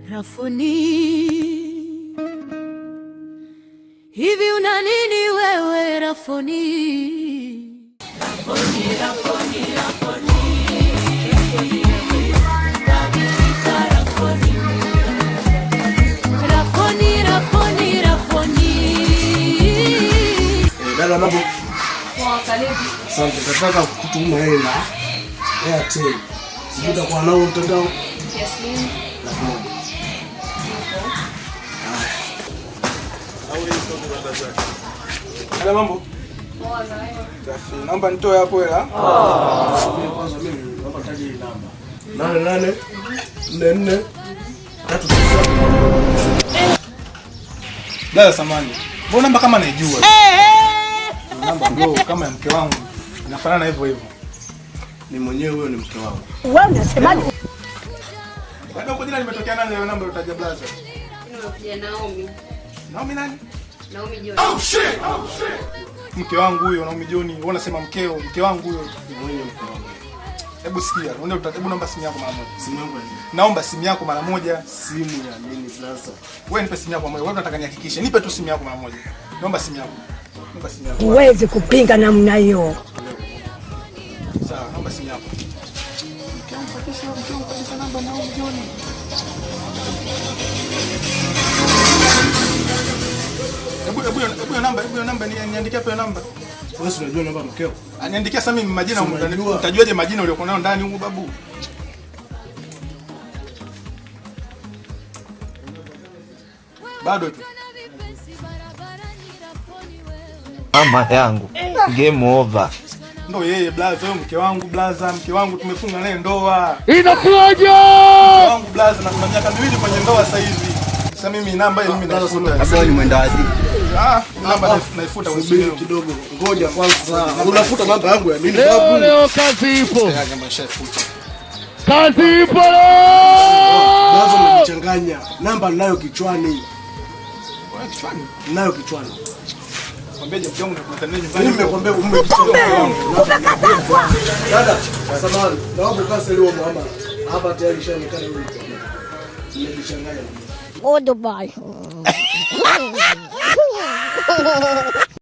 Rafoni, hivi una nini wewe Rafoni? Rafoni, Rafoni, Rafoni, Rafoni, Rafoni, Rafoni. Dada mambo. Poa, karibu. Asante, nataka kutuma hela. Airtel. Sikuta kwa nao mtandao. Yes, mimi. Dada mambo. Poa, nawe. Safi. Naomba nitoe hapo hela. Kwanza mimi naomba taji namba. 88 44 39. Dada samani. Mbona namba kama naijua? Namba bro kama ya mke wangu. Inafanana hivyo hivyo. Ni mwenyewe huyo ni mke wangu. Wewe unasemaje? Dada uko jina limetokea nani hiyo namba utaja blaza? Nimekuja Naomi. Naomi nani? Naomi John. Oh shit. Oh shit. Mke wangu huyo Naomi John. Wewe unasema mkeo, mke wangu huyo ni mwenyewe mke wangu. Hebu sikia, hebu naomba simu yako mara moja. Simu yangu ndio. Naomba simu yako mara moja. Simu ya nini blaza? Wewe nipe simu yako mara moja. Wewe unataka nihakikishe. Nipe tu simu yako mara moja. Naomba simu yako. Naomba simu yako. Huwezi kupinga namna hiyo. Sawa, naomba simu yako. Mke wangu kabisa namba Naomi John. Hebu namba niandikia hapo namba. Wewe unajua namba mkeo? Aniandikia sasa mimi majina utajuaje majina uliokuwa nayo ndani huko babu? Bado tu. Mama yangu. Game over. Ndio yeye blaza, wewe mke wangu blaza, mke wangu tumefunga naye ndoa. Inakuaje? Mke wangu blaza na kuna miaka miwili kwenye ndoa sasa hivi. Sasa mimi namba ile mimi naifuta. Sasa ni mwenda wapi? Namba naifuta usubiri kidogo. Ngoja kwanza. Unafuta namba yangu ya nini babu? Leo kazi ipo. Kazi ipo. Bazo umenichanganya. Namba ninayo kichwani. Wewe kichwani? Ninayo kichwani. Mwambeje mke wangu nakutana nyumbani. Mimi nimekwambia umechanganya. Dada, samahani. Naomba ukaseli wa mama. Hapa tayari shaonekana yule. Nimechanganya. Oh, Dubai.